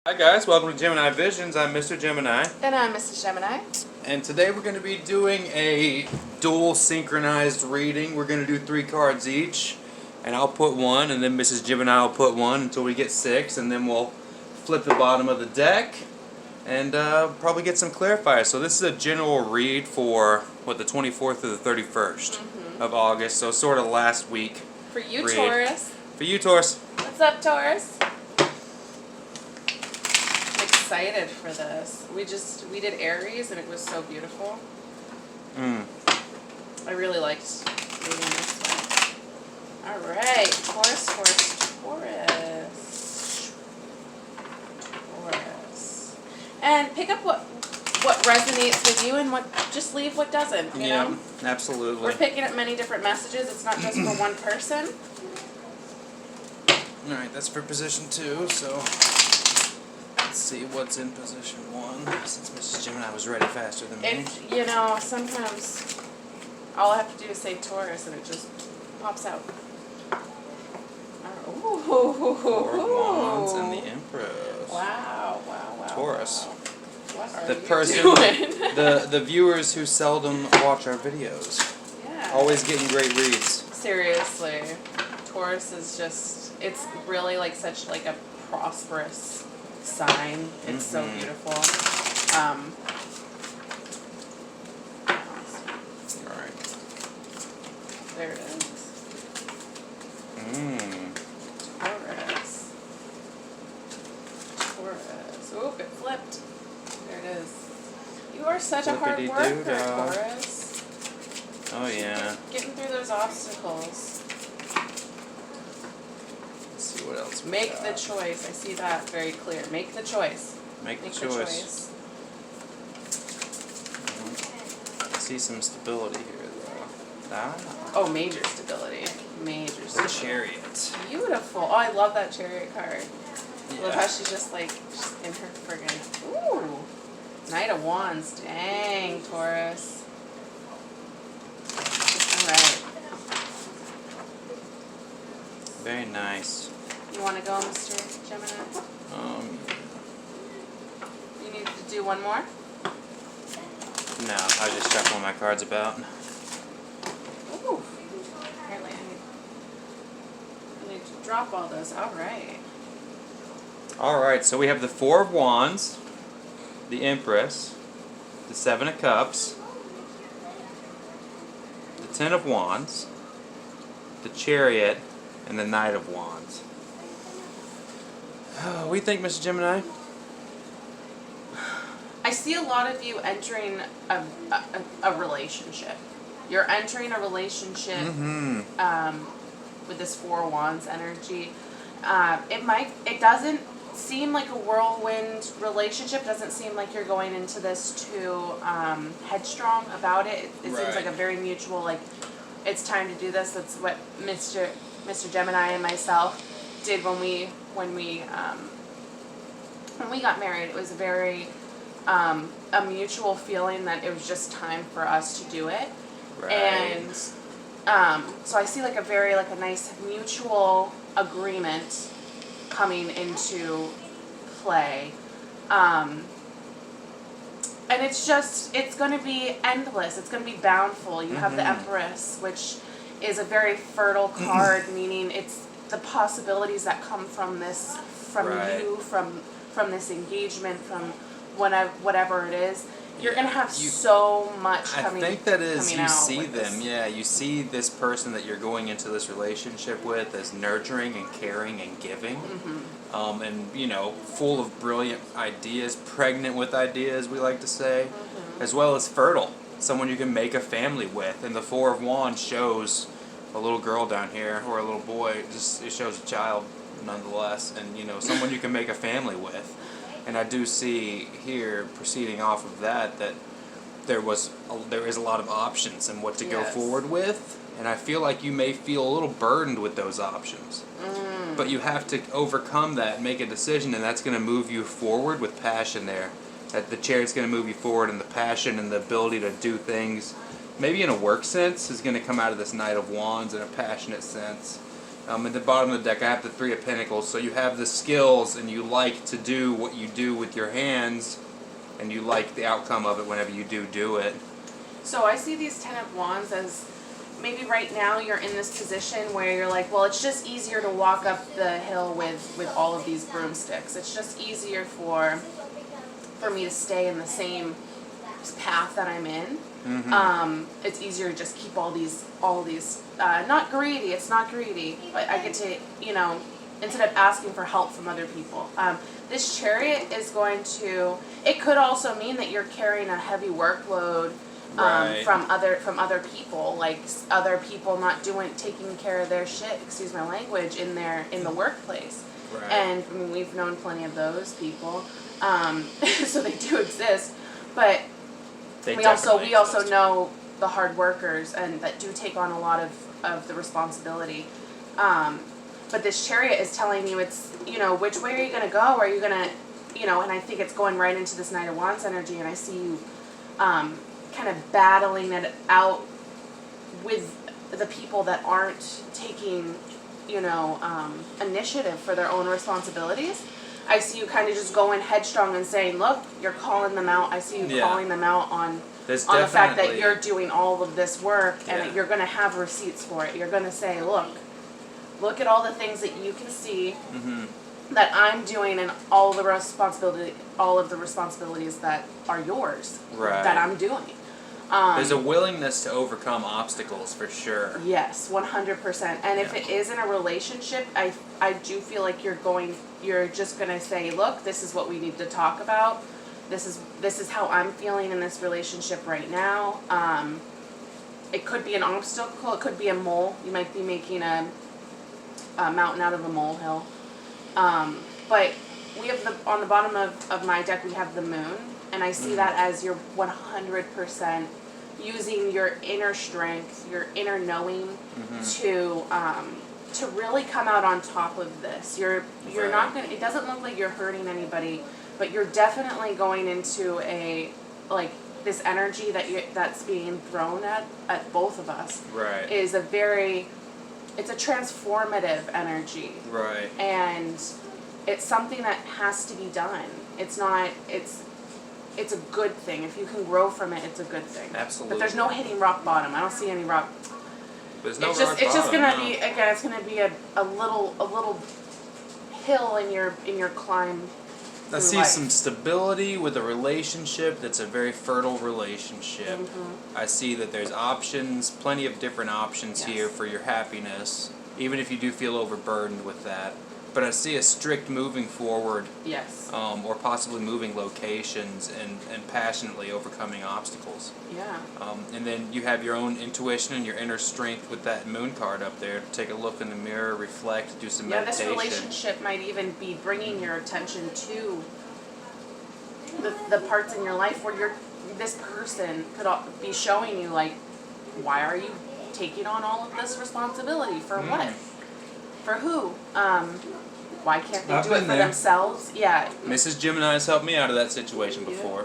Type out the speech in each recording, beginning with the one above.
Hi guys, welcome to Gemini Visions. I'm Mr. Gemini. And I'm Mrs. Gemini. And today we're going to be doing a dual synchronized reading. We're going to do 3 cards each. And I'll put one, and then Mrs. Gemini will put one until we get 6. And then we'll flip the bottom of the deck and probably get some clarifiers. So this is a general read for, the 24th through the 31st of August. So sort of last week. For you, read. Taurus. For you, Taurus. What's up, Taurus? Excited for this. We did Aries and it was so beautiful. I really liked reading this one. Alright, Taurus. And pick up what resonates with you and just leave what doesn't, you know? Absolutely. We're picking up many different messages. It's not just for one person. Alright, that's for position 2, so let's see what's in position 1, since Mrs. Gemini was ready faster than me. You know, sometimes all I have to do is say Taurus and it just pops out. Ooh. 4 of Wands and the Empress. Wow. Taurus. Wow. What are The you person, doing? the viewers who seldom watch our videos. Yeah. Always getting great reads. Seriously. Taurus is just, it's really like such like a prosperous sign. It's so beautiful. Alright. There it is. Taurus. Oop, it flipped. There it is. You are such a hard worker, Taurus. Oh yeah. Getting through those obstacles. Let's see what else we Make got. the choice. I see that very clear. Make the choice. Make the choice. I see some stability here though. Oh, major stability. Major The stability. Chariot. Beautiful. Oh, I love that Chariot card. Yeah. Love how she's just like she's in her friggin'. Ooh. Knight of Wands. Dang, Taurus. Alright. Very nice. You want to go, Mr. Gemini? You need to do one more? No, I was just shuffling my cards about. Ooh. Apparently I need to drop all those. Alright. Alright, so we have the 4 of Wands, the Empress, the 7 of Cups, the 10 of Wands, the Chariot, and the Knight of Wands. What do you think, Mr. Gemini? I see a lot of you entering a relationship. You're entering a relationship with this 4 of Wands energy. It doesn't seem like a whirlwind relationship. It doesn't seem like you're going into this too headstrong about it. It seems like a very mutual, like, it's time to do this. That's what Mr. Gemini and myself did when we got married. It was very a mutual feeling that it was just time for us to do it. Right. And so I see like a nice mutual agreement coming into play. And it's going to be endless. It's going to be bountiful. You have the Empress, which is a very fertile card, meaning it's the possibilities that come from this, from you, from this engagement, from whatever it is. You're going to have so much coming out. I think that is, you see them, this. you see this person that you're going into this relationship with as nurturing and caring and giving. And, you know, full of brilliant ideas, pregnant with ideas, we like to say, as well as fertile. Someone you can make a family with. And the 4 of Wands shows a little girl down here, or a little boy. It shows a child, nonetheless. And, you know, someone you can make a family with. And I do see here, proceeding off of that there is a lot of options and what to go forward with. And I feel like you may feel a little burdened with those options. But you have to overcome that and make a decision, and that's going to move you forward with passion there. That the Chariot's going to move you forward, and the passion and the ability to do things, maybe in a work sense, is going to come out of this Knight of Wands in a passionate sense. At the bottom of the deck, I have the Three of Pentacles. So you have the skills, and you like to do what you do with your hands, and you like the outcome of it whenever you do it. So I see these Ten of Wands as maybe right now you're in this position where you're like, well, it's just easier to walk up the hill with all of these broomsticks. It's just easier for me to stay in the same path that I'm in. It's easier to just keep all these not greedy, it's not greedy, but I get to, instead of asking for help from other people. This Chariot is going to, it could also mean that you're carrying a heavy workload from other people, like other people not taking care of their shit, excuse my language, in the workplace. Right. And I mean, we've known plenty of those people. So they do exist, but we also know the hard workers and that do take on a lot of the responsibility. But this Chariot is telling you it's, which way are you going to go? Are you going to, and I think it's going right into this Knight of Wands energy, and I see you kind of battling it out with the people that aren't taking, initiative for their own responsibilities. I see you kind of just going headstrong and saying, look, you're calling them out. I see you calling them out on the fact that you're doing all of this work and that you're going to have receipts for it. You're going to say, look at all the things that you can see that I'm doing and all of the responsibilities that are yours that I'm doing. There's a willingness to overcome obstacles for sure. Yes, 100%. And if it is in a relationship, I do feel like you're just gonna say, look, this is what we need to talk about. This is how I'm feeling in this relationship right now. It could be an obstacle. It could be a mole. You might be making a mountain out of a molehill. But we have on the bottom of my deck, we have the moon, and I see that as you're 100% using your inner strength, your inner knowing to really come out on top of this. You're not gonna. It doesn't look like you're hurting anybody, but you're definitely going into this energy that's being thrown at both of us. Right. Is it's a transformative energy. Right. And it's something that has to be done. It's a good thing. If you can grow from it, it's a good thing. Absolutely. But there's no hitting rock bottom. I don't see any rock. There's no it's rock just, it's just bottom, gonna no. be, again, it's gonna be a little hill in your climb. I see some stability with a relationship that's a very fertile relationship. I see that there's options, plenty of different options here for your happiness, even if you do feel overburdened with that. But I see a strict moving forward, or possibly moving locations and passionately overcoming obstacles. Yeah. And then you have your own intuition and your inner strength with that moon card up there. Take a look in the mirror, reflect, do some meditation. This relationship might even be bringing your attention to the parts in your life where this person could be showing you, like, why are you taking on all of this responsibility? For what? For who? Why can't they do it for themselves? Yeah. Mrs. Gemini has helped me out of that situation before.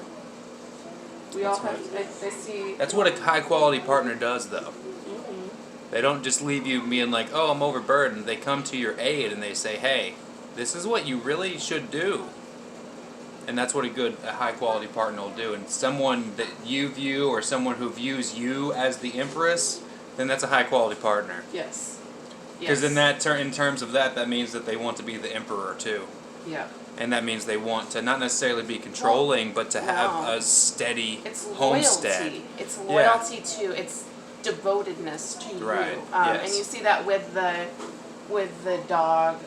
We all have to see. That's what a high quality partner does, though. They don't just leave you being like, oh, I'm overburdened. They come to your aid and they say, hey, this is what you really should do. And that's what a high quality partner will do. And someone that you view, or someone who views you as the empress, then that's a high quality partner. Yes. Because in terms of that means that they want to be the emperor too. Yeah. And that means they want to not necessarily be controlling, but to have a steady homestead. It's loyalty to, it's devotedness to you. Right. And you see that with the dog,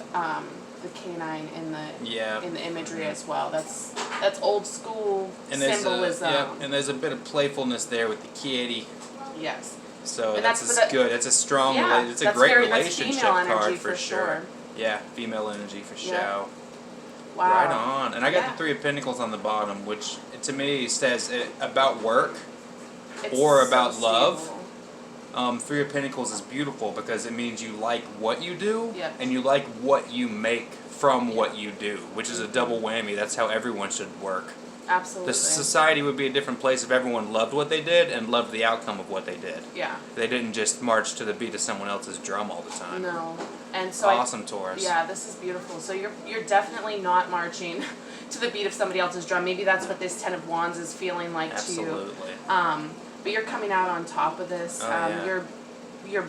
the canine in the imagery as well. That's old school symbolism. And there's a bit of playfulness there with the kitty. Yes. So that's good. It's a strong. It's a great relationship card for sure. Yeah, female energy for sure. Wow. Right on. And I got the Three of Pentacles on the bottom, which to me says about work or about love. Three of Pentacles is beautiful because it means you like what you do and you like what you make from what you do, which is a double whammy. That's how everyone should work. Absolutely. The society would be a different place if everyone loved what they did and loved the outcome of what they did. Yeah. They didn't just march to the beat of someone else's drum all the time. No. And so awesome, Taurus. Yeah, this is beautiful. So you're definitely not marching to the beat of somebody else's drum. Maybe that's what this Ten of Wands is feeling like to you. Absolutely. But you're coming out on top of this. Yeah. You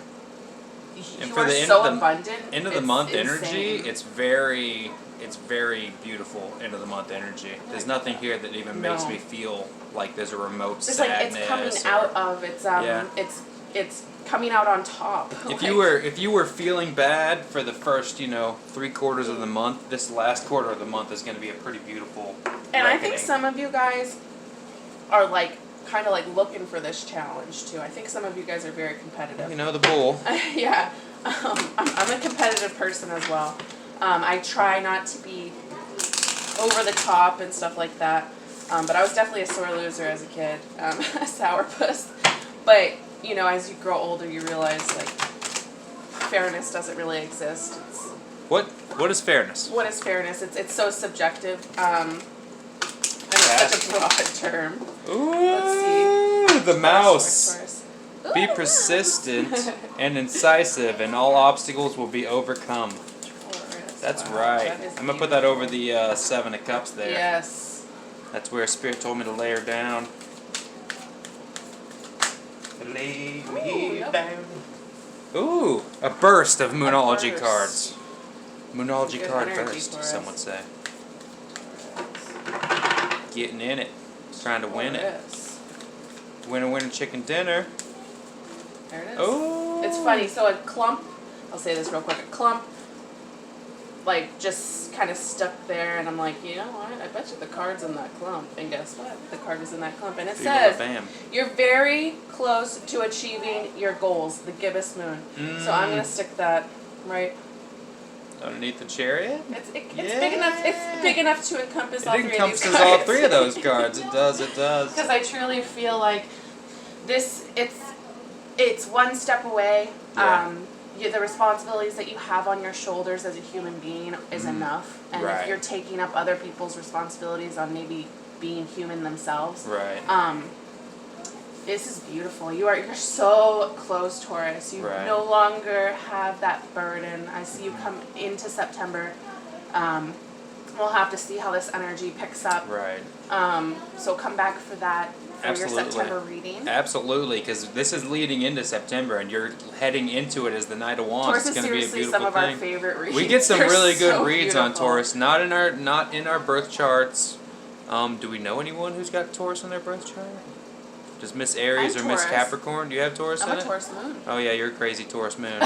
And are so abundant. End of the month energy, it's very beautiful end of the month energy. There's nothing here that even makes me feel like there's a remote it's sadness. like it's coming out of it's coming out on top. If you were feeling bad for the first 3 quarters of the month, this last quarter of the month is going to be a pretty beautiful And reckoning. I think some of you guys are like kind of like looking for this challenge too. I think some of you guys are very competitive. The bull. Yeah, I'm a competitive person as well. I try not to be over the top and stuff like that. But I was definitely a sore loser as a kid, a sourpuss. But as you grow older, you realize like fairness doesn't really exist. What is fairness? What is fairness? It's so subjective. And it's such a broad term. Ooh, Let's see. the mouse. Taurus. Be Ooh. persistent and incisive, and all obstacles will be overcome. Taurus. That's Wow, right. that is I'm gonna put that over the 7 of Cups there. Yes. That's where Spirit told me to lay her down. Lay me Ooh, down. Ooh, a burst of Moonology burst. cards. Moonology Good card energy burst, for us. some would say. Getting in it. Trying to win it. Taurus. Winner, chicken dinner. There it is. Oh. It's funny. So a clump, I'll say this real quick. A clump, like, just kind of stuck there, and I'm like, you know what? I bet you the card's in that clump. And guess what? The card is in that clump. And it says, Bam. you're very close to achieving your goals, the gibbous moon. So I'm going to stick that right. Underneath the chariot? It's big enough. It's big enough to encompass all It three of these encompasses cards. all 3 of those cards. It does. Because I truly feel like this. It's one step away. Yeah. The responsibilities that you have on your shoulders as a human being is enough. And Right. if you're taking up other people's responsibilities on maybe being human themselves, Right. this is beautiful. You're so close, Taurus. You Right. no longer have that burden. I see you come into September. We'll have to see how this energy picks up. Right. So come back for that for Absolutely. your September reading. Absolutely, because this is leading into September, and you're heading into it as the Knight of Wands. Taurus It's is going to be a seriously beautiful some of thing. our favorite reads. We get some They're really good so reads on beautiful. Taurus. Not in our birth charts. Do we know anyone who's got Taurus in their birth chart? Does Miss Aries I'm or Miss Taurus. Capricorn? Do you have Taurus I'm in a it? Taurus moon. Oh yeah, you're a crazy Taurus moon.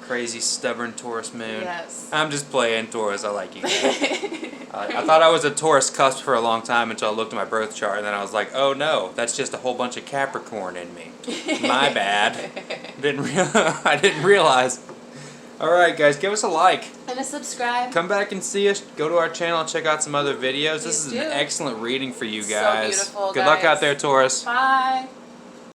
Crazy, stubborn Taurus moon. Yes. I'm just playing Taurus. I like you guys. I thought I was a Taurus cusp for a long time until I looked at my birth chart, and then I was like, oh no, that's just a whole bunch of Capricorn in me. My bad. I didn't realize. Alright guys, give us a like. And a subscribe. Come back and see us. Go to our channel and check out some other videos. This Please is do. an excellent reading for you So guys. beautiful, Good luck guys. out there, Taurus. Bye.